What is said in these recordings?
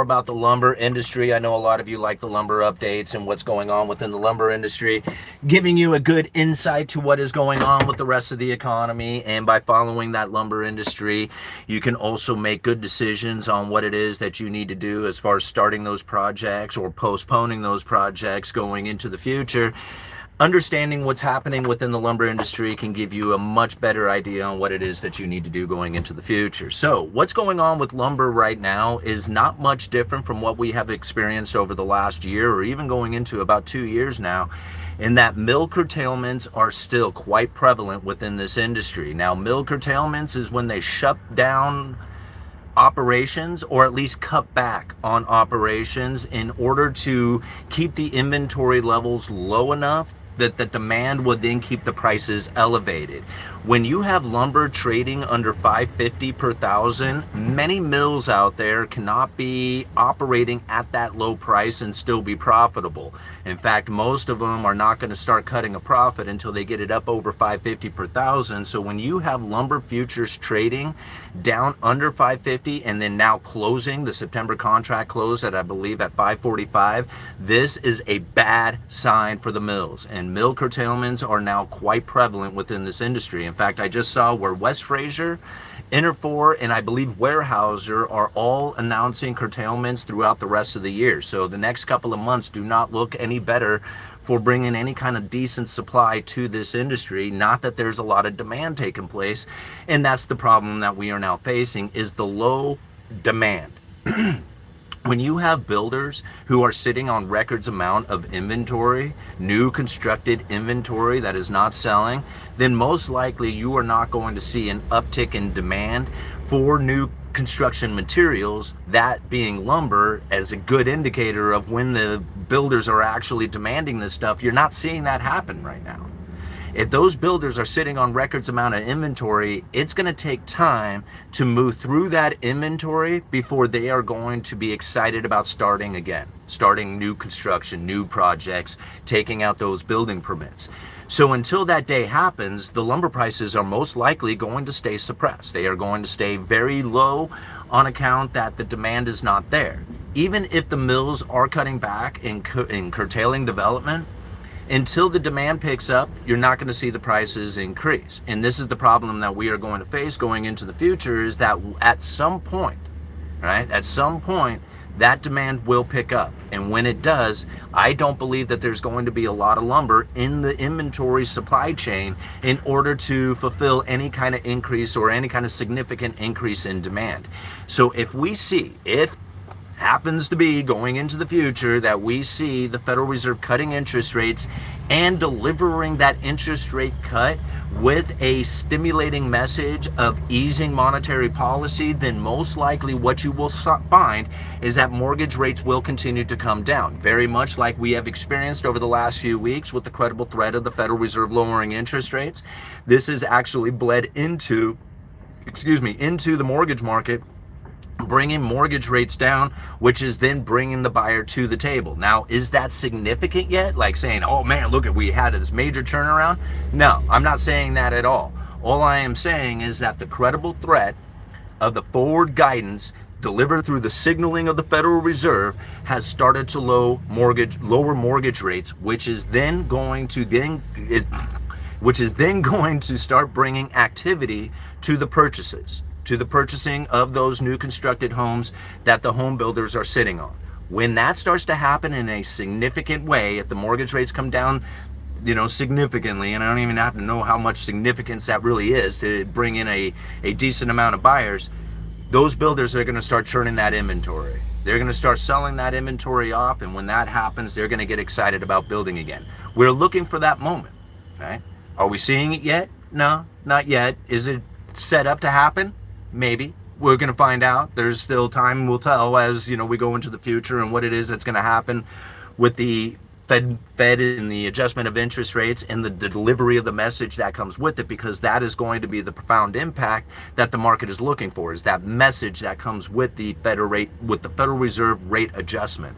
about the lumber industry. I know a lot of you like the lumber updates and what's going on within the lumber industry, giving you a good insight to what is going on with the rest of the economy. And by following that lumber industry, you can also make good decisions on what it is that you need to do as far as starting those projects or postponing those projects going into the future. Understanding what's happening within the lumber industry can give you a much better idea on what it is that you need to do going into the future. So what's going on with lumber right now is not much different from what we have experienced over the last year or even going into about 2 years now, in that mill curtailments are still quite prevalent within this industry. Now, mill curtailments is when they shut down operations or at least cut back on operations in order to keep the inventory levels low enough that the demand would then keep the prices elevated. When you have lumber trading under $550 per thousand, many mills out there cannot be operating at that low price and still be profitable. In fact, most of them are not going to start cutting a profit until they get it up over $550 per thousand. So when you have lumber futures trading down under $550 and then now closing, the September contract closed at, I believe, at $545, this is a bad sign for the mills. And mill curtailments are now quite prevalent within this industry. In fact, I just saw where West Fraser, Interfor, and I believe Weyerhaeuser are all announcing curtailments throughout the rest of the year. So the next couple of months do not look any better for bringing any kind of decent supply to this industry. Not that there's a lot of demand taking place, and that's the problem that we are now facing, is the low demand. When you have builders who are sitting on records amount of inventory, new constructed inventory that is not selling, then most likely you are not going to see an uptick in demand for new construction materials, that being lumber, as a good indicator of when the builders are actually demanding this stuff. You're not seeing that happen right now. If those builders are sitting on records amount of inventory, it's going to take time to move through that inventory before they are going to be excited about starting again, starting new construction, new projects, taking out those building permits. So until that day happens, the lumber prices are most likely going to stay suppressed. They are going to stay very low on account that the demand is not there. Even if the mills are cutting back and curtailing development, until the demand picks up, you're not going to see the prices increase. And this is the problem that we are going to face going into the future, is that at some point, right, at some point, that demand will pick up. And when it does, I don't believe that there's going to be a lot of lumber in the inventory supply chain in order to fulfill any kind of increase or any kind of significant increase in demand. So if we see, if happens to be going into the future, that we see the Federal Reserve cutting interest rates and delivering that interest rate cut with a stimulating message of easing monetary policy, then most likely what you will find is that mortgage rates will continue to come down, very much like we have experienced over the last few weeks with the credible threat of the Federal Reserve lowering interest rates. This has actually bled into the mortgage market, bringing mortgage rates down, which is then bringing the buyer to the table. Now, is that significant yet? Like saying, oh man, look, we had this major turnaround? No, I'm not saying that at all. All I am saying is that the credible threat of the forward guidance delivered through the signaling of the Federal Reserve has started to lower mortgage rates, which is then going to start bringing activity to the purchasing of those new constructed homes that the home builders are sitting on. When that starts to happen in a significant way, if the mortgage rates come down, significantly, and I don't even have to know how much significance that really is to bring in a decent amount of buyers, those builders are going to start churning that inventory. They're going to start selling that inventory off, and when that happens, they're going to get excited about building again. We're looking for that moment, right? Are we seeing it yet? No, not yet. Is it set up to happen? Maybe. We're going to find out. There's still time will tell as we go into the future and what it is that's going to happen with the Fed and the adjustment of interest rates and the delivery of the message that comes with it, because that is going to be the profound impact that the market is looking for, is that message that comes with the Federal Reserve rate adjustment.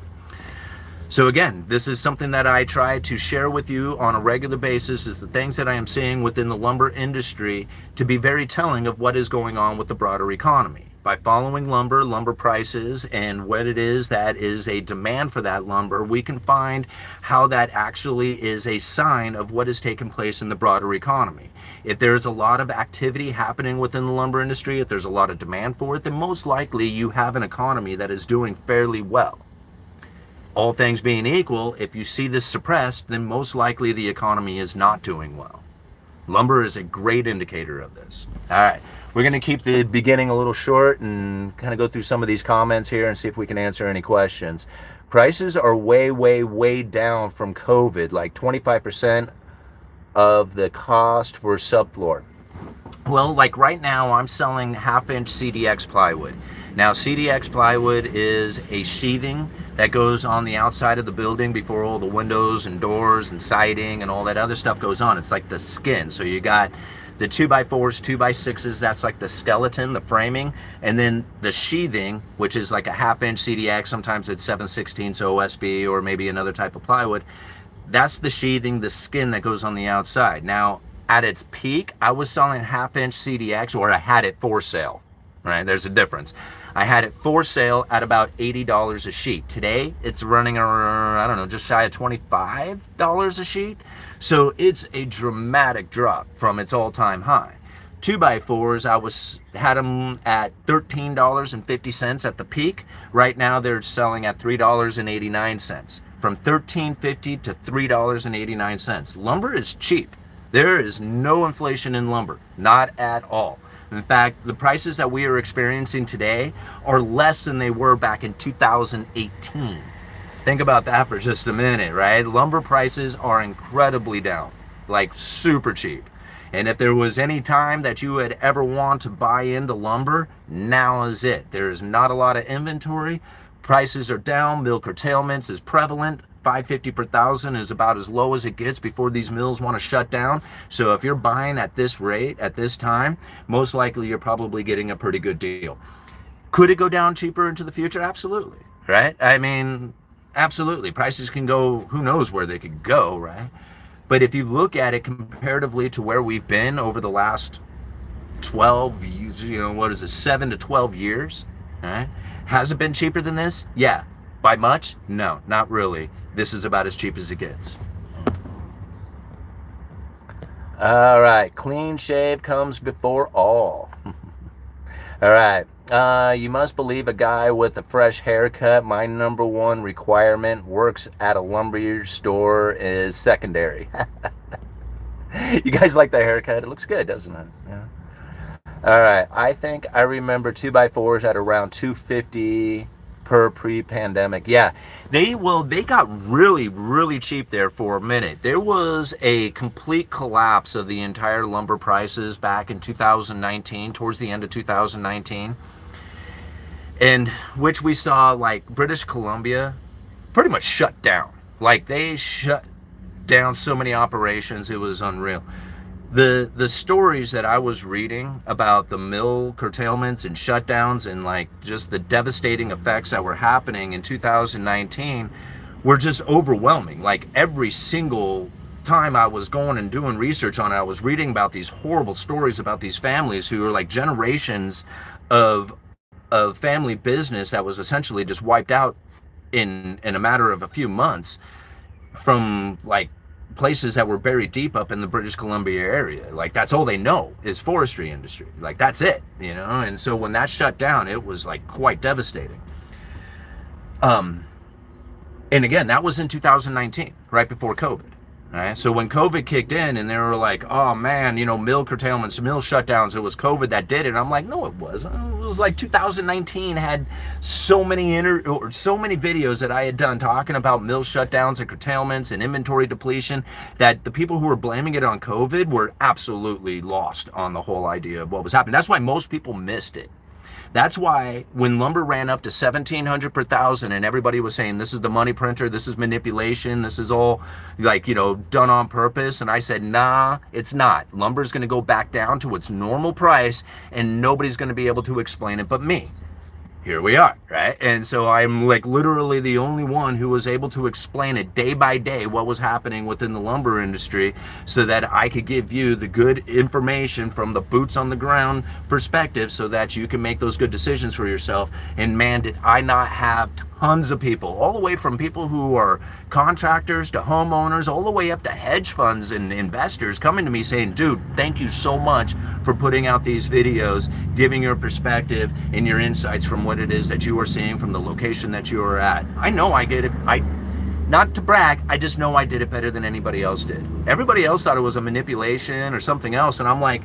So again, this is something that I try to share with you on a regular basis, is the things that I am seeing within the lumber industry to be very telling of what is going on with the broader economy. by following lumber prices and what it is that is a demand for that lumber, we can find how that actually is a sign of what is taking place in the broader economy. If there's a lot of activity happening within the lumber industry, if there's a lot of demand for it, then most likely you have an economy that is doing fairly well. All things being equal, if you see this suppressed, then most likely the economy is not doing well. Lumber is a great indicator of this. All right, we're going to keep the beginning a little short and kind of go through some of these comments here and see if we can answer any questions. Prices are way down from COVID, like 25% of the cost for subfloor. Well, like right now, I'm selling half-inch CDX plywood. Now, CDX plywood is a sheathing that goes on the outside of the building before all the windows and doors and siding and all that other stuff goes on. It's like the skin. So you got the 2x4s, 2x6s, that's like the skeleton, the framing, and then the sheathing, which is like a half-inch CDX, sometimes it's 7/16 OSB or maybe another type of plywood. That's the sheathing, the skin that goes on the outside. Now, at its peak, I was selling half-inch CDX, or I had it for sale, right? There's a difference. I had it for sale at about $80 a sheet. Today, it's running around, I don't know, just shy of $25 a sheet. So it's a dramatic drop from its all-time high. 2x4s, had them at $13.50 at the peak. Right now, they're selling at $3.89. From $13.50 to $3.89. Lumber is cheap. There is no inflation in lumber, not at all. In fact, the prices that we are experiencing today are less than they were back in 2018. Think about that for just a minute, right? Lumber prices are incredibly down, like super cheap. And if there was any time that you would ever want to buy into lumber, now is it. There's not a lot of inventory. Prices are down. Mill curtailments is prevalent. $5.50 per thousand is about as low as it gets before these mills want to shut down. So if you're buying at this rate, at this time, most likely you're probably getting a pretty good deal. Could it go down cheaper into the future? Absolutely, right? I mean, absolutely. Prices can go, who knows where they could go, right? But if you look at it comparatively to where we've been over the last 12, 7 to 12 years, right? Has it been cheaper than this? Yeah. By much? No, not really. This is about as cheap as it gets. All right, clean shave comes before all. All right, you must believe a guy with a fresh haircut. My number one requirement, works at a lumber store, is secondary. You guys like the haircut? It looks good, doesn't it? Yeah. All right, I think I remember 2x4s at around $250 per pre-pandemic. Yeah, they got really cheap there for a minute. There was a complete collapse of the entire lumber prices back in 2019, towards the end of 2019, and which we saw like British Columbia pretty much shut down. Like they shut down so many operations, it was unreal. The stories that I was reading about the mill curtailments and shutdowns and like just the devastating effects that were happening in 2019 were just overwhelming. Like every single time I was going and doing research on it, I was reading about these horrible stories about these families who are like generations of family business that was essentially just wiped out in a matter of a few months from like places that were buried deep up in the British Columbia area. Like that's all they know is forestry industry. Like that's it, and so when that shut down, it was like quite devastating. And again, that was in 2019, right before COVID. Right? So when COVID kicked in and they were like, oh man, mill curtailments, mill shutdowns, it was COVID that did it. And I'm like, no, it wasn't. It was like 2019 had so many videos that I had done talking about mill shutdowns and curtailments and inventory depletion that the people who were blaming it on COVID were absolutely lost on the whole idea of what was happening. That's why most people missed it. That's why when lumber ran up to $1,700 per thousand and everybody was saying, this is the money printer, this is manipulation, this is all like, done on purpose. And I said, nah, it's not. Lumber is going to go back down to its normal price and nobody's going to be able to explain it but me. here we are, right? And so I'm like literally the only one who was able to explain it day by day what was happening within the lumber industry, so that I could give you the good information from the boots on the ground perspective, so that you can make those good decisions for yourself. And man, did I not have tons of people, all the way from people who are contractors to homeowners, all the way up to hedge funds and investors coming to me saying, dude, thank you so much for putting out these videos, giving your perspective and your insights from what it is that you are seeing from the location that you are at. I know I get it. Not to brag, I just know I did it better than anybody else did. Everybody else thought it was a manipulation or something else, and I'm like,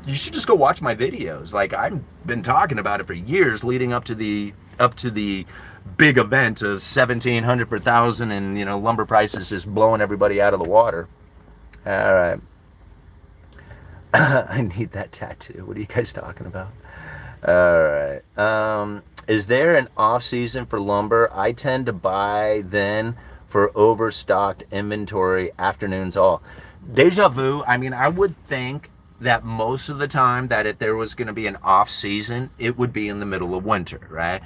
you should just go watch my videos. Like, I've been talking about it for years leading up to the big event of 1,700 per thousand, and you know, lumber prices just blowing everybody out of the water. All right. I need that tattoo. What are you guys talking about? All right. Is there an off season for lumber? I tend to buy then for overstocked inventory, afternoons all. Deja vu. I mean, I would think that most of the time that if there was going to be an off season, it would be in the middle of winter, right?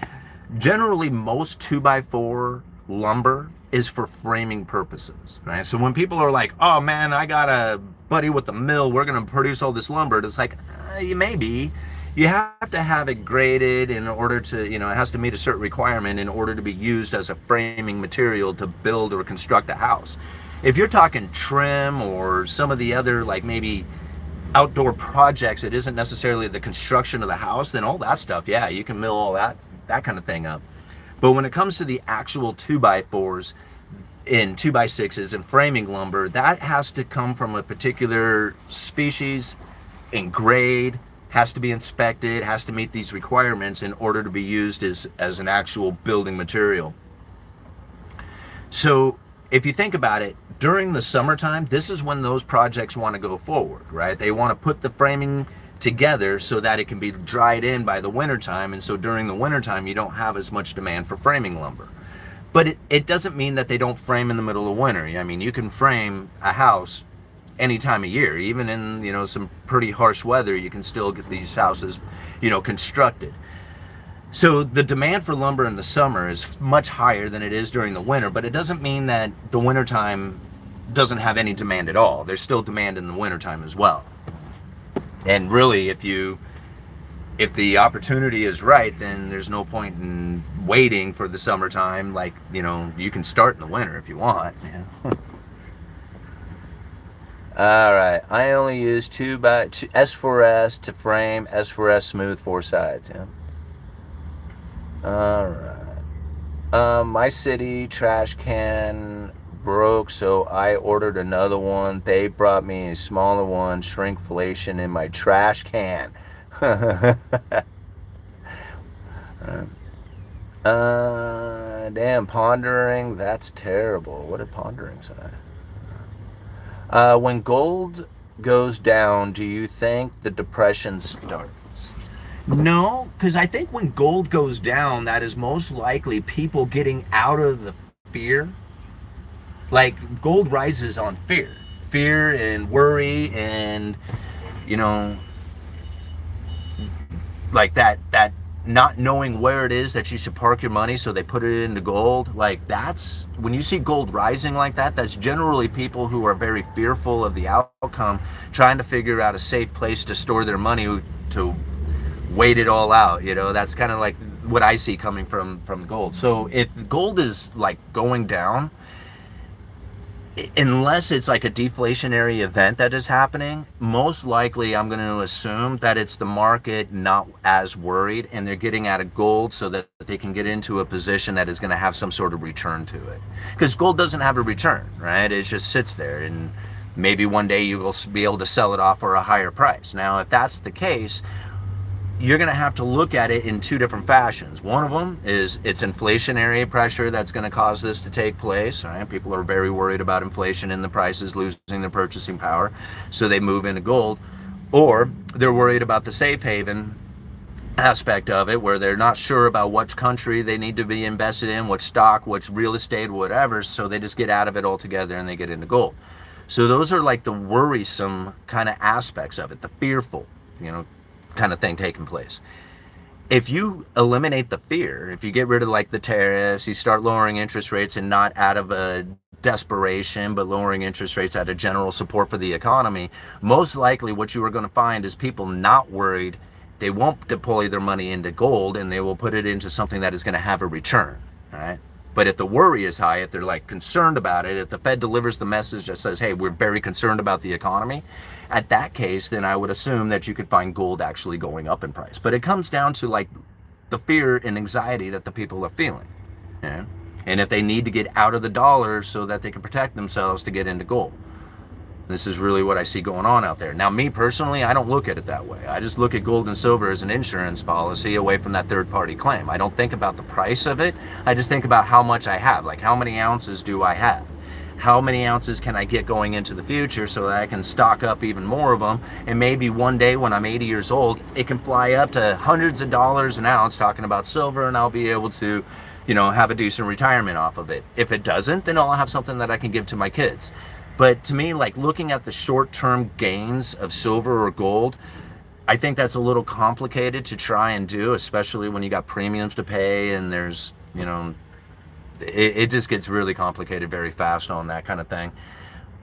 Generally, most 2x4 lumber is for framing purposes, right? So when people are like, oh man, I got a buddy with the mill, we're going to produce all this lumber, it's like, maybe. You have to have it graded in order to, you know, it has to meet a certain requirement in order to be used as a framing material to build or construct a house. If you're talking trim or some of the other, like maybe outdoor projects, it isn't necessarily the construction of the house, then all that stuff, yeah, you can mill all that kind of thing up. But when it comes to the actual 2x4s and 2x6s and framing lumber, that has to come from a particular species and grade, has to be inspected, has to meet these requirements in order to be used as an actual building material. So if you think about it, during the summertime, this is when those projects want to go forward, right? They want to put the framing together so that it can be dried in by the wintertime. And so during the wintertime, you don't have as much demand for framing lumber. But it doesn't mean that they don't frame in the middle of winter. I mean, you can frame a house any time of year, even in, you know, some pretty harsh weather, you can still get these houses, you know, constructed. So the demand for lumber in the summer is much higher than it is during the winter, but it doesn't mean that the wintertime doesn't have any demand at all. There's still demand in the wintertime as well. And really, if the opportunity is right, then there's no point in waiting for the summertime. Like, you know, you can start in the winter if you want. Yeah. All right, I only use 2x2 S4S to frame, S4S smooth 4 sides. Yeah. All right. My city trash can broke, so I ordered another one. They brought me a smaller one. Shrinkflation in my trash can. Damn, pondering. That's terrible. What did pondering say? When gold goes down, do you think the depression starts? No, because I think when gold goes down, that is most likely people getting out of the fear. Like, gold rises on fear and worry, and, you know, like that not knowing where it is that you should park your money, so they put it into gold. Like, that's when you see gold rising like that, that's generally people who are very fearful of the outcome, trying to figure out a safe place to store their money to wait it all out. You know, that's kind of like what I see coming from gold. So if gold is like going down, unless it's like a deflationary event that is happening, most likely I'm going to assume that it's the market not as worried, and they're getting out of gold so that they can get into a position that is going to have some sort of return to it. Because gold doesn't have a return, right? It just sits there, and maybe one day you will be able to sell it off for a higher price. Now, if that's the case, you're going to have to look at it in two different fashions. One of them is it's inflationary pressure that's going to cause this to take place. Right? People are very worried about inflation and the prices losing their purchasing power, so they move into gold. Or they're worried about the safe haven aspect of it, where they're not sure about which country they need to be invested in, what stock, what real estate, whatever, so they just get out of it altogether and they get into gold. So those are like the worrisome kind of aspects of it, the fearful, you know, kind of thing taking place. if you eliminate the fear, if you get rid of like the tariffs, you start lowering interest rates, and not out of a desperation, but lowering interest rates out of general support for the economy, most likely what you are going to find is people not worried. They won't deploy their money into gold, and they will put it into something that is going to have a return. All right. But if the worry is high, if they're like concerned about it, if the Fed delivers the message that says, hey, we're very concerned about the economy, at that case, then I would assume that you could find gold actually going up in price. But it comes down to like the fear and anxiety that the people are feeling. Yeah? And if they need to get out of the dollar so that they can protect themselves to get into gold. This is really what I see going on out there. Now, me personally, I don't look at it that way. I just look at gold and silver as an insurance policy away from that third-party claim. I don't think about the price of it. I just think about how much I have. Like, how many ounces do I have? How many ounces can I get going into the future so that I can stock up even more of them? And maybe one day when I'm 80 years old, it can fly up to hundreds of dollars an ounce, talking about silver, and I'll be able to, have a decent retirement off of it. If it doesn't, then I'll have something that I can give to my kids. But to me, like looking at the short-term gains of silver or gold, I think that's a little complicated to try and do, especially when you got premiums to pay and there's, it just gets really complicated very fast on that kind of thing.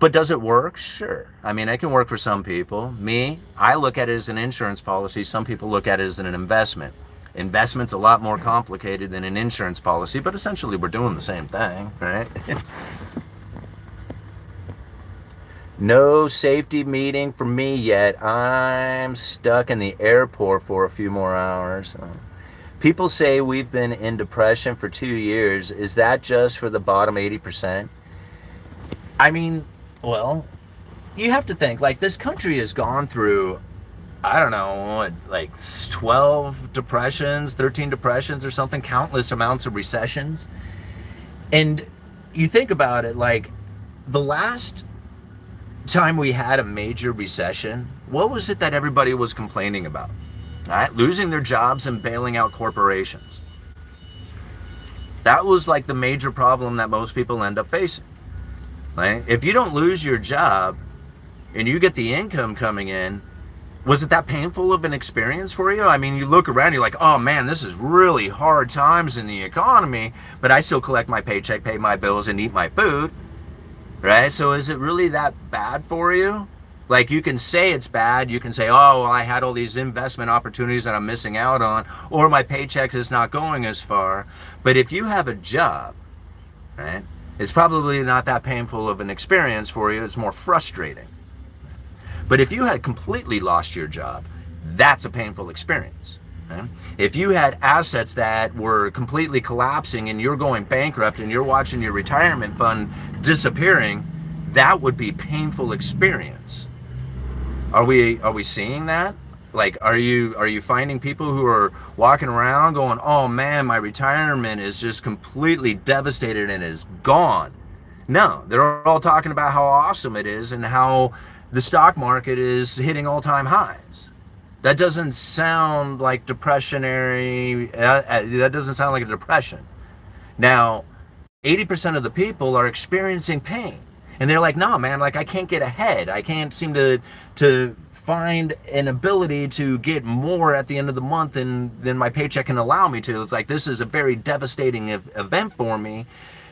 But does it work? Sure. I mean, it can work for some people. Me, I look at it as an insurance policy. Some people look at it as an investment. Investment's a lot more complicated than an insurance policy, but essentially we're doing the same thing, right? No safety meeting for me yet. I'm stuck in the airport for a few more hours. People say we've been in depression for 2 years. Is that just for the bottom 80%? I mean, well, you have to think, like, this country has gone through, I don't know, what, like 12 depressions, 13 depressions or something, countless amounts of recessions. And you think about it, like, the last time we had a major recession, what was it that everybody was complaining about? All right, losing their jobs and bailing out corporations. That was like the major problem that most people end up facing. Right? If you don't lose your job and you get the income coming in, was it that painful of an experience for you? I mean, you look around, you're like, oh man, this is really hard times in the economy, but I still collect my paycheck, pay my bills, and eat my food. Right? So is it really that bad for you? Like, you can say it's bad. You can say, oh, well, I had all these investment opportunities that I'm missing out on, or my paycheck is not going as far. But if you have a job, right, it's probably not that painful of an experience for you. It's more frustrating. But if you had completely lost your job, that's a painful experience. Okay? If you had assets that were completely collapsing and you're going bankrupt and you're watching your retirement fund disappearing, that would be painful experience. Are we seeing that? Like, are you finding people who are walking around going, oh man, my retirement is just completely devastated and is gone? No, they're all talking about how awesome it is and how the stock market is hitting all-time highs. That doesn't sound like depressionary. That doesn't sound like a depression. Now, 80% of the people are experiencing pain. And they're like, no, man, like I can't get ahead. I can't seem to find an ability to get more at the end of the month than my paycheck can allow me to. It's like, this is a very devastating event for me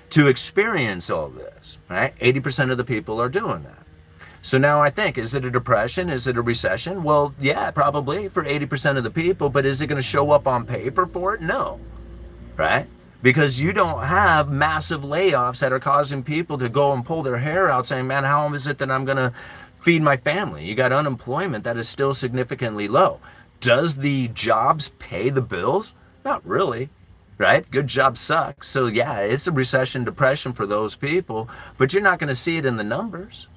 to experience all this, right? 80% of the people are doing that. So now I think, is it a depression? Is it a recession? Well, yeah, probably for 80% of the people, but is it going to show up on paper for it? No, right? Because you don't have massive layoffs that are causing people to go and pull their hair out saying, man, how is it that I'm going to feed my family? You got unemployment that is still significantly low. Does the jobs pay the bills? Not really, right? Good jobs suck. So yeah, it's a recession, depression for those people, but you're not going to see it in the numbers.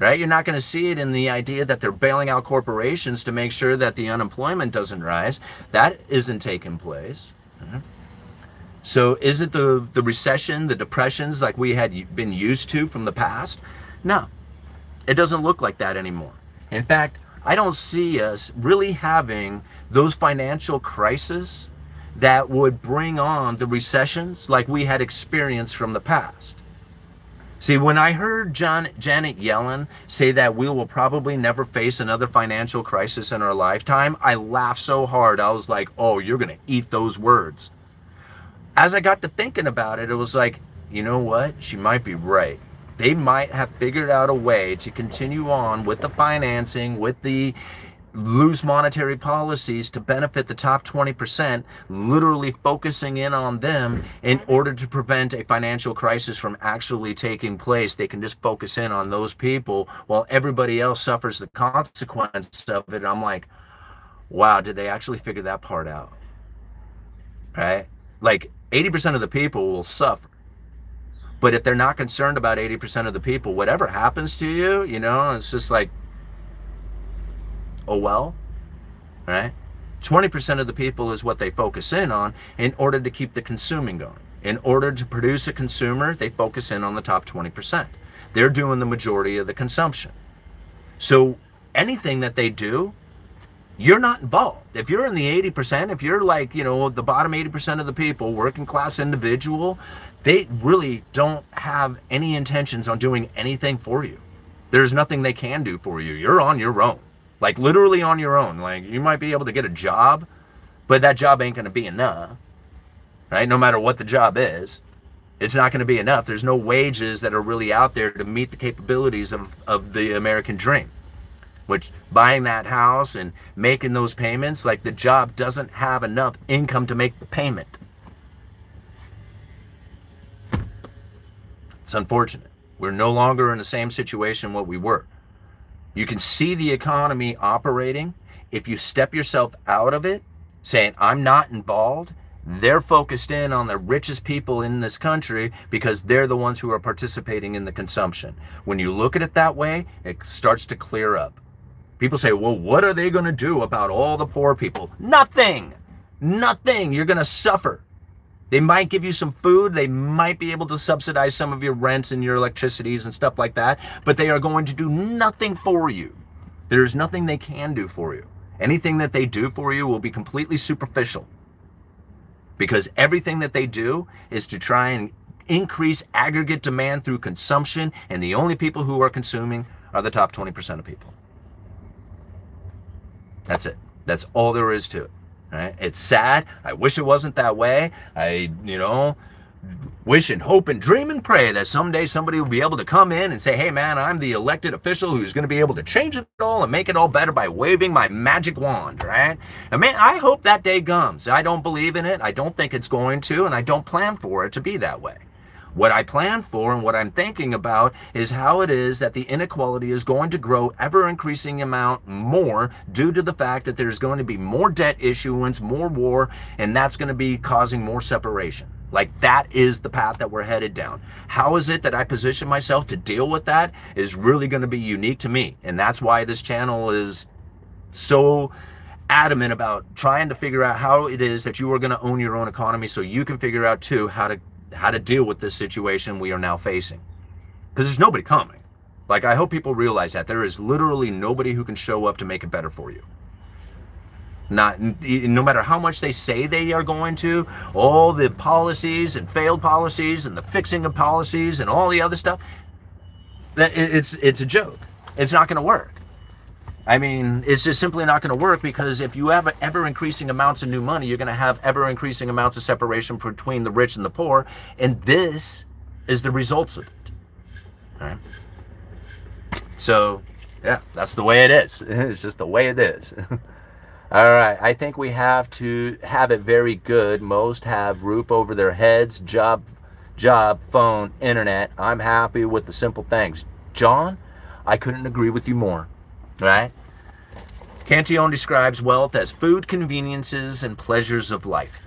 Right? You're not going to see it in the idea that they're bailing out corporations to make sure that the unemployment doesn't rise. That isn't taking place. So is it the recession, the depressions like we had been used to from the past? No, it doesn't look like that anymore. In fact, I don't see us really having those financial crises that would bring on the recessions like we had experienced from the past. See, when I heard Janet Yellen say that we will probably never face another financial crisis in our lifetime, I laughed so hard. I was like, oh, you're going to eat those words. As I got to thinking about it, it was like, you know what? She might be right. They might have figured out a way to continue on with the financing, with the loose monetary policies to benefit the top 20%, literally focusing in on them in order to prevent a financial crisis from actually taking place. They can just focus in on those people while everybody else suffers the consequence of it. I'm like, wow, did they actually figure that part out? Right? Like 80% of the people will suffer. But if they're not concerned about 80% of the people, whatever happens to you, you know, it's just like, oh well, right? 20% of the people is what they focus in on in order to keep the consuming going. In order to produce a consumer, they focus in on the top 20%. They're doing the majority of the consumption. So anything that they do, you're not involved. If you're in the 80%, if you're like, you know, the bottom 80% of the people, working class individual, they really don't have any intentions on doing anything for you. There's nothing they can do for you. You're on your own. Like literally on your own. Like you might be able to get a job, but that job ain't going to be enough, right? No matter what the job is, it's not going to be enough. There's no wages that are really out there to meet the capabilities of the American dream, which buying that house and making those payments, like the job doesn't have enough income to make the payment. It's unfortunate. We're no longer in the same situation what we were. You can see the economy operating. If you step yourself out of it, saying, I'm not involved, they're focused in on the richest people in this country because they're the ones who are participating in the consumption. When you look at it that way, it starts to clear up. People say, well, what are they going to do about all the poor people? Nothing. Nothing. You're going to suffer. They might give you some food. They might be able to subsidize some of your rents and your electricities and stuff like that, but they are going to do nothing for you. There's nothing they can do for you. Anything that they do for you will be completely superficial, because everything that they do is to try and increase aggregate demand through consumption, and the only people who are consuming are the top 20% of people. That's it. That's all there is to it. Right? It's sad. I wish it wasn't that way. I, wish and hope and dream and pray that someday somebody will be able to come in and say, hey man, I'm the elected official who's going to be able to change it all and make it all better by waving my magic wand, right? And man, I hope that day comes. I don't believe in it. I don't think it's going to, and I don't plan for it to be that way. What I plan for and what I'm thinking about is how it is that the inequality is going to grow ever increasing amount more due to the fact that there's going to be more debt issuance, more war, and that's going to be causing more separation. Like that is the path that we're headed down. How is it that I position myself to deal with that is really going to be unique to me. And that's why this channel is so adamant about trying to figure out how it is that you are going to own your own economy so you can figure out too how to deal with this situation we are now facing. Because there's nobody coming. Like, I hope people realize that there is literally nobody who can show up to make it better for you. No matter how much they say they are going to, all the policies and failed policies and the fixing of policies and all the other stuff, it's a joke. It's not going to work. I mean, it's just simply not going to work, because if you have ever increasing amounts of new money, you're going to have ever increasing amounts of separation between the rich and the poor. And this is the results of it. All right. So, yeah, that's the way it is. It's just the way it is. All right. I think we have to have it very good. Most have roof over their heads, job, phone, internet. I'm happy with the simple things. John, I couldn't agree with you more. Right? Cantillon describes wealth as food, conveniences, and pleasures of life.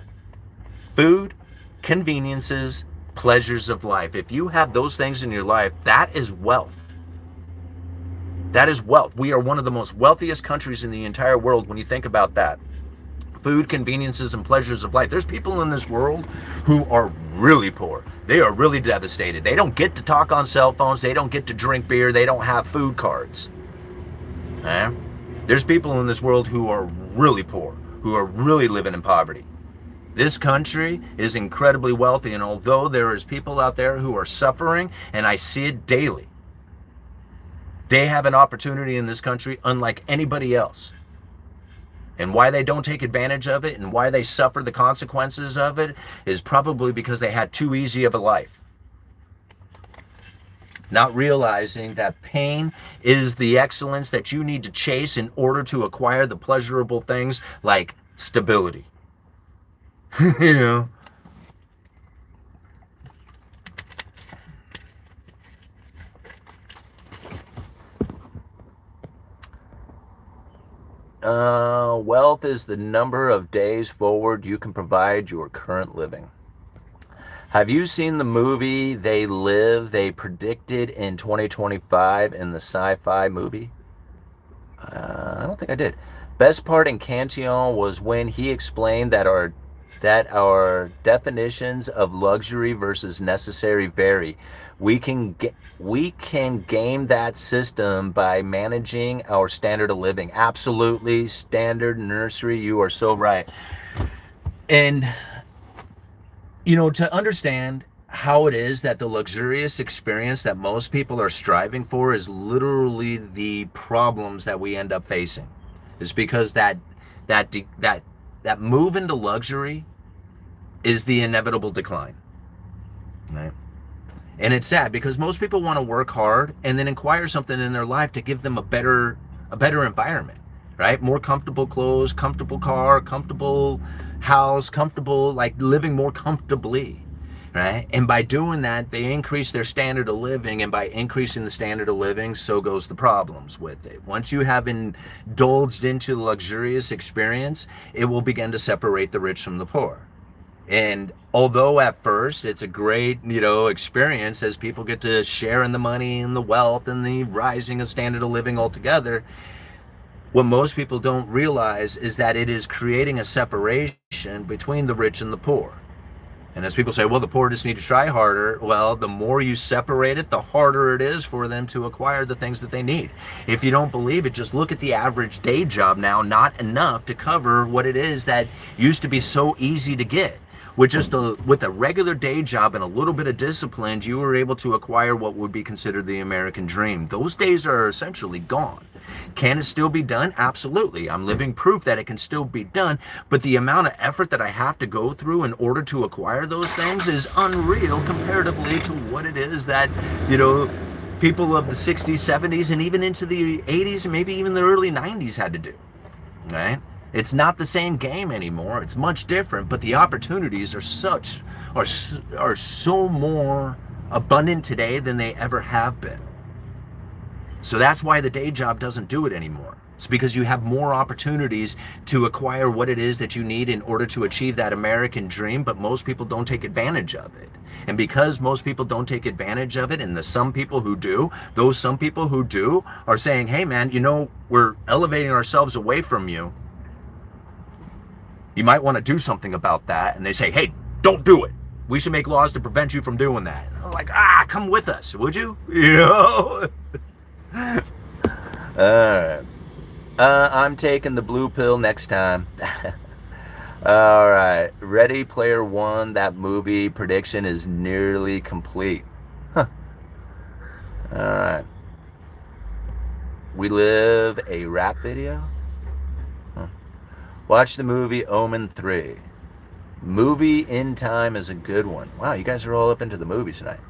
Food, conveniences, pleasures of life. If you have those things in your life, that is wealth. That is wealth. We are one of the most wealthiest countries in the entire world when you think about that. Food, conveniences, and pleasures of life. There's people in this world who are really poor. They are really devastated. They don't get to talk on cell phones. They don't get to drink beer. They don't have food cards. There's people in this world who are really poor, who are really living in poverty. This country is incredibly wealthy, and although there is people out there who are suffering, and I see it daily, they have an opportunity in this country unlike anybody else. And why they don't take advantage of it and why they suffer the consequences of it is probably because they had too easy of a life. Not realizing that pain is the excellence that you need to chase in order to acquire the pleasurable things like stability. You know? Wealth is the number of days forward you can provide your current living. Have you seen the movie They Live? They predicted in 2025 in the sci-fi movie. I don't think I did. Best part in Cantillon was when he explained that our definitions of luxury versus necessary vary. We can game that system by managing our standard of living. Absolutely, standard nursery. You are so right. And you know, to understand how it is that the luxurious experience that most people are striving for is literally the problems that we end up facing. It's because that move into luxury is the inevitable decline, right? And it's sad because most people want to work hard and then acquire something in their life to give them a better environment, right? More comfortable clothes, comfortable car, comfortable house, comfortable, like living more comfortably, right? And by doing that, they increase their standard of living, and by increasing the standard of living, so goes the problems with it. Once you have indulged into luxurious experience, it will begin to separate the rich from the poor. And although at first it's a great, you know, experience as people get to share in the money and the wealth and the rising of standard of living altogether, what most people don't realize is that it is creating a separation between the rich and the poor. And as people say, well, the poor just need to try harder. Well, the more you separate it, the harder it is for them to acquire the things that they need. If you don't believe it, just look at the average day job now, not enough to cover what it is that used to be so easy to get. With a regular day job and a little bit of discipline, you were able to acquire what would be considered the American dream. Those days are essentially gone. Can it still be done? Absolutely. I'm living proof that it can still be done, but the amount of effort that I have to go through in order to acquire those things is unreal comparatively to what it is that, you know, people of the 60s, 70s, and even into the 80s, and maybe even the early 90s had to do, right? It's not the same game anymore. It's much different, but the opportunities are so more abundant today than they ever have been. So that's why the day job doesn't do it anymore. It's because you have more opportunities to acquire what it is that you need in order to achieve that American dream, but most people don't take advantage of it. And because most people don't take advantage of it, and the some people who do, those some people who do are saying, hey man, you know, we're elevating ourselves away from you. You might want to do something about that. And they say, hey, don't do it. We should make laws to prevent you from doing that. And I'm like, come with us, would you? You know? Alright. I'm taking the blue pill next time. Alright. Ready Player One, that movie prediction is nearly complete. Huh. Alright. We Live, a rap video? Watch the movie Omen 3. Movie in Time is a good one. Wow, you guys are all up into the movies tonight.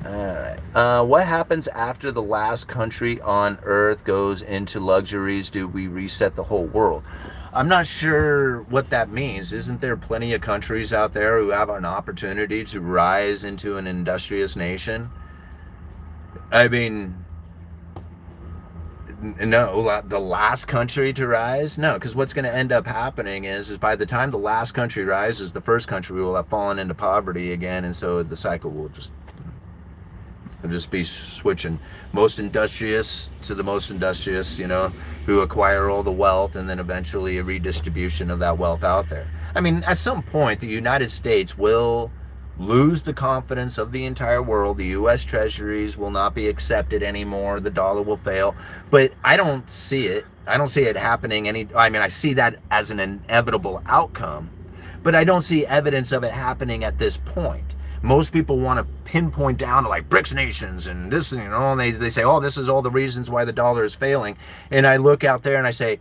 Alright. What happens after the last country on Earth goes into luxuries? Do we reset the whole world? I'm not sure what that means. Isn't there plenty of countries out there who have an opportunity to rise into an industrious nation? I mean, no, the last country to rise? No, because what's going to end up happening is by the time the last country rises, the first country will have fallen into poverty again, and so the cycle will just be switching. Most industrious to the most industrious, you know, who acquire all the wealth, and then eventually a redistribution of that wealth out there. I mean, at some point, the United States will lose the confidence of the entire world. The U.S. treasuries will not be accepted anymore. The dollar will fail. But I don't see it. I don't see it happening I mean, I see that as an inevitable outcome. but I don't see evidence of it happening at this point. Most people want to pinpoint down to like BRICS nations and this, and they say, oh, this is all the reasons why the dollar is failing. And I look out there and I say,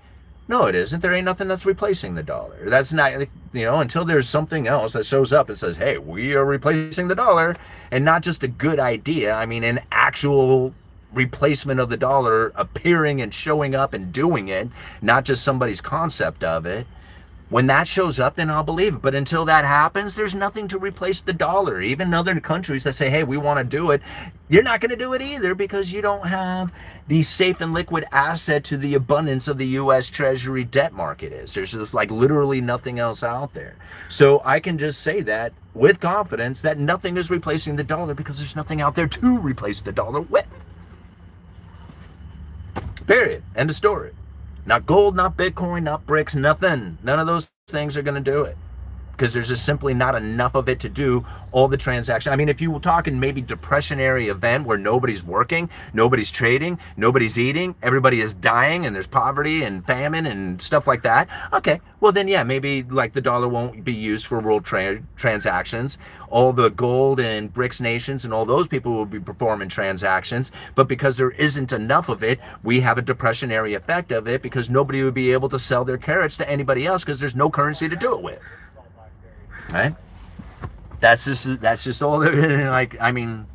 no, it isn't. There ain't nothing that's replacing the dollar. That's not, until there's something else that shows up and says, hey, we are replacing the dollar, and not just a good idea. I mean, an actual replacement of the dollar appearing and showing up and doing it, not just somebody's concept of it. When that shows up, then I'll believe it. But until that happens, there's nothing to replace the dollar. Even other countries that say, hey, we want to do it, you're not going to do it either, because you don't have the safe and liquid asset to the abundance of the U.S. Treasury debt market is. There's just like literally nothing else out there. So I can just say that with confidence that nothing is replacing the dollar, because there's nothing out there to replace the dollar with. Period. End of story. Not gold, not Bitcoin, not BRICS, nothing. None of those things are going to do it, because there's just simply not enough of it to do all the transactions. I mean, if you were talking maybe depressionary event where nobody's working, nobody's trading, nobody's eating, everybody is dying, and there's poverty and famine and stuff like that. Okay, well then, yeah, maybe like the dollar won't be used for world transactions. All the gold and BRICS nations and all those people will be performing transactions. But because there isn't enough of it, we have a depressionary effect of it, because nobody would be able to sell their carrots to anybody else, because there's no currency to do it with. Right? That's just all there. Like, I mean,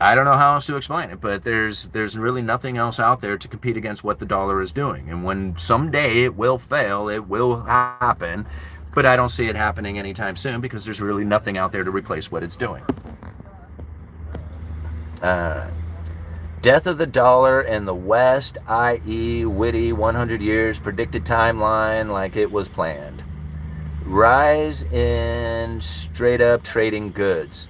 I don't know how else to explain it, but there's really nothing else out there to compete against what the dollar is doing. And when someday it will fail, it will happen, but I don't see it happening anytime soon, because there's really nothing out there to replace what it's doing. Death of the dollar in the West, i.e. witty 100 years predicted timeline like it was planned. Rise in straight up trading goods.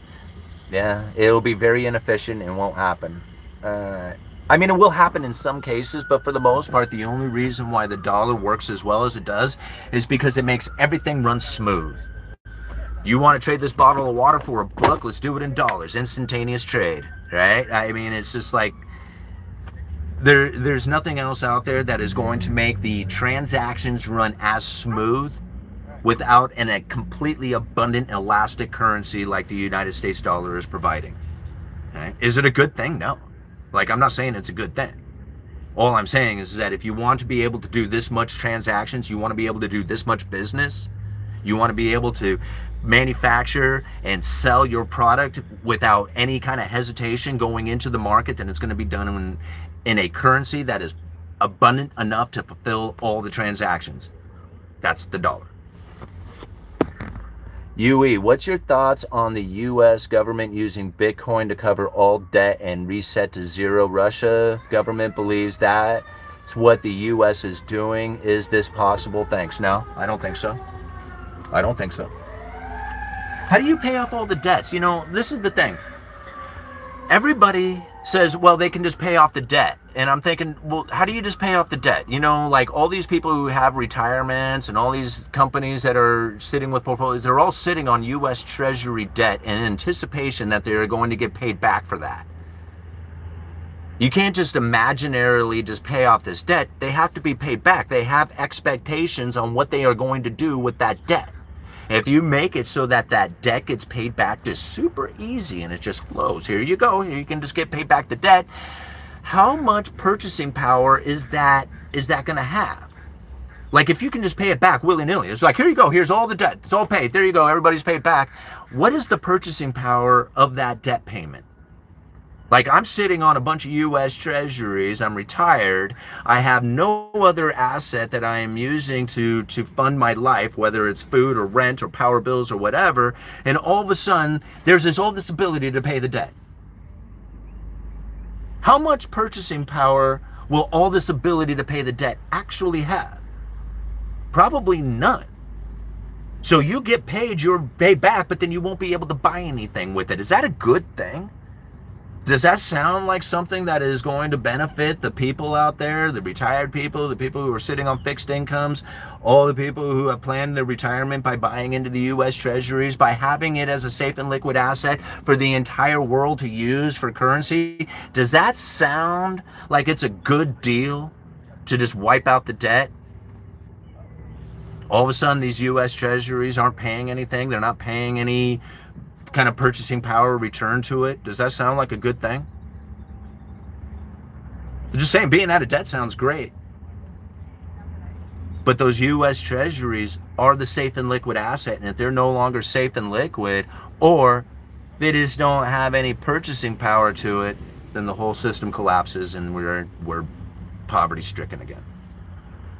Yeah, it'll be very inefficient and won't happen. I mean, it will happen in some cases, but for the most part, the only reason why the dollar works as well as it does is because it makes everything run smooth. You want to trade this bottle of water for a buck? Let's do it in dollars. Instantaneous trade, right? I mean, it's just like there's nothing else out there that is going to make the transactions run as smooth without a completely abundant elastic currency like the United States dollar is providing. Okay? Is it a good thing? No. Like, I'm not saying it's a good thing. All I'm saying is that if you want to be able to do this much transactions, you want to be able to do this much business, you want to be able to manufacture and sell your product without any kind of hesitation going into the market, then it's going to be done in a currency that is abundant enough to fulfill all the transactions. That's the dollar. UE, what's your thoughts on the U.S. government using Bitcoin to cover all debt and reset to zero? Russia government believes that's what the U.S. is doing. Is this possible? Thanks. No, I don't think so. I don't think so. How do you pay off all the debts? This is the thing. Everybody says, well, they can just pay off the debt. And I'm thinking, well, how do you just pay off the debt? Like all these people who have retirements and all these companies that are sitting with portfolios, they're all sitting on U.S. Treasury debt in anticipation that they're going to get paid back for that. You can't just imaginarily just pay off this debt. They have to be paid back. They have expectations on what they are going to do with that debt. If you make it so that that debt gets paid back just super easy and it just flows, here you go, you can just get paid back the debt. How much purchasing power is that going to have? Like, if you can just pay it back willy-nilly, it's like, here you go, here's all the debt, it's all paid, there you go, everybody's paid back. What is the purchasing power of that debt payment? Like, I'm sitting on a bunch of U.S. treasuries, I'm retired, I have no other asset that I am using to fund my life, whether it's food or rent or power bills or whatever, and all of a sudden, there's all this ability to pay the debt. How much purchasing power will all this ability to pay the debt actually have? Probably none. So you get paid your pay back, but then you won't be able to buy anything with it. Is that a good thing? Does that sound like something that is going to benefit the people out there, the retired people, the people who are sitting on fixed incomes, all the people who have planned their retirement by buying into the U.S. treasuries, by having it as a safe and liquid asset for the entire world to use for currency? Does that sound like it's a good deal to just wipe out the debt? All of a sudden, these U.S. treasuries aren't paying anything. They're not paying any kind of purchasing power return to it. Does that sound like a good thing? I'm just saying, being out of debt sounds great. But those U.S. treasuries are the safe and liquid asset. And if they're no longer safe and liquid, or they just don't have any purchasing power to it, then the whole system collapses and we're poverty stricken again.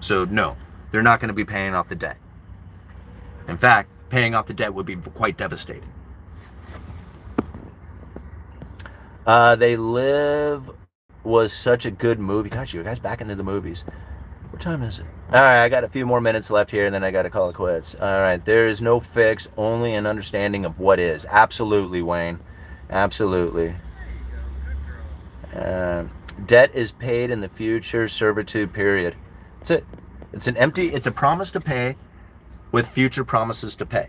So no, they're not going to be paying off the debt. In fact, paying off the debt would be quite devastating. They Live was such a good movie. Gosh, you guys back into the movies. What time is it? All right, I got a few more minutes left here, and then I got to call it quits. All right, there is no fix, only an understanding of what is. Absolutely, Wayne. Absolutely. Debt is paid in the future, servitude, period. That's it. It's a promise to pay with future promises to pay.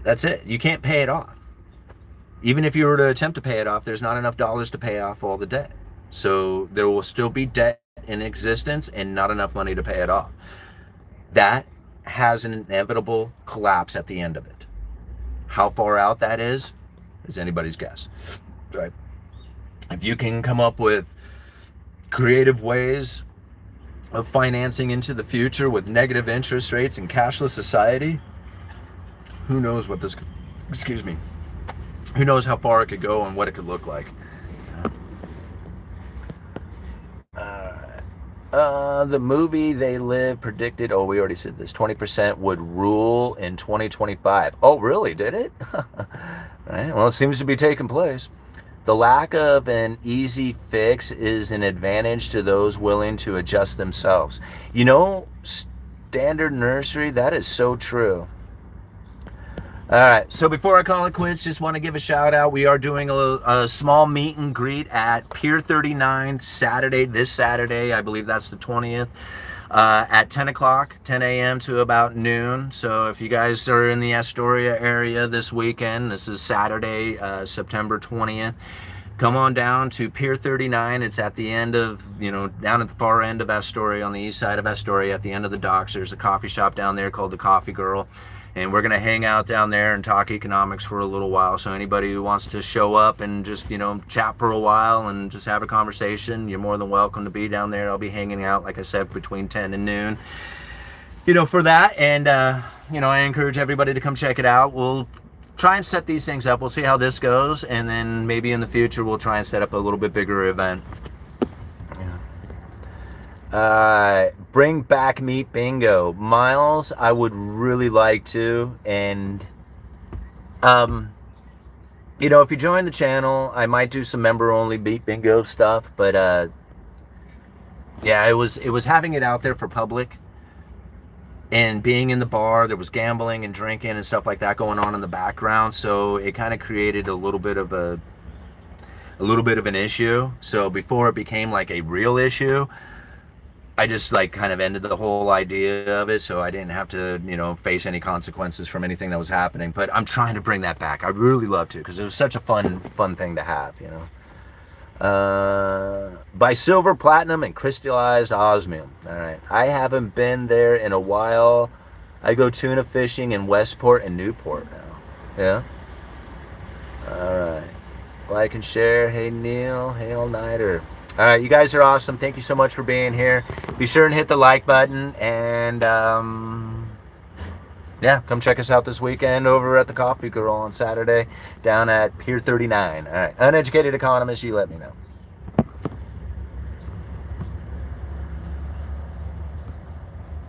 That's it. You can't pay it off. Even if you were to attempt to pay it off, there's not enough dollars to pay off all the debt. So there will still be debt in existence and not enough money to pay it off. That has an inevitable collapse at the end of it. How far out that is anybody's guess. Right? If you can come up with creative ways of financing into the future with negative interest rates and cashless society, who knows what this, who knows how far it could go and what it could look like. The movie They Live predicted, we already said this, 20% would rule in 2025. Oh, really? Did it? Right. Well, it seems to be taking place. The lack of an easy fix is an advantage to those willing to adjust themselves. You know, standard nursery, that is so true. All right, so before I call it quits, just want to give a shout out. We are doing a small meet and greet at Pier 39 this Saturday. I believe that's the 20th, at 10 o'clock, 10 a.m. to about noon. So if you guys are in the Astoria area this weekend, this is Saturday, September 20th, come on down to Pier 39. It's at the end of, down at the far end of Astoria, on the east side of Astoria, at the end of the docks. There's a coffee shop down there called the Coffee Girl. And we're going to hang out down there and talk economics for a little while. So anybody who wants to show up and just, chat for a while and just have a conversation, you're more than welcome to be down there. I'll be hanging out, like I said, between 10 and noon, for that. And, I encourage everybody to come check it out. We'll try and set these things up. We'll see how this goes. And then maybe in the future, we'll try and set up a little bit bigger event. Bring back meat bingo. Miles, I would really like to. And, if you join the channel, I might do some member-only meat bingo stuff. But, yeah, it was having it out there for public. And being in the bar, there was gambling and drinking and stuff like that going on in the background. So it kind of created a little bit of an issue. So before it became like a real issue, I just kind of ended the whole idea of it, so I didn't have to, face any consequences from anything that was happening. But I'm trying to bring that back. I'd really love to, because it was such a fun thing to have, By silver, platinum, and crystallized osmium. All right. I haven't been there in a while. I go tuna fishing in Westport and Newport now. Yeah? All right. Like and share. Hey, Neil. Hey, all-nighter. All right, you guys are awesome. Thank you so much for being here. Be sure and hit the like button. And, yeah, come check us out this weekend over at the Coffee Girl on Saturday down at Pier 39. All right, Uneducated Economist, you let me know.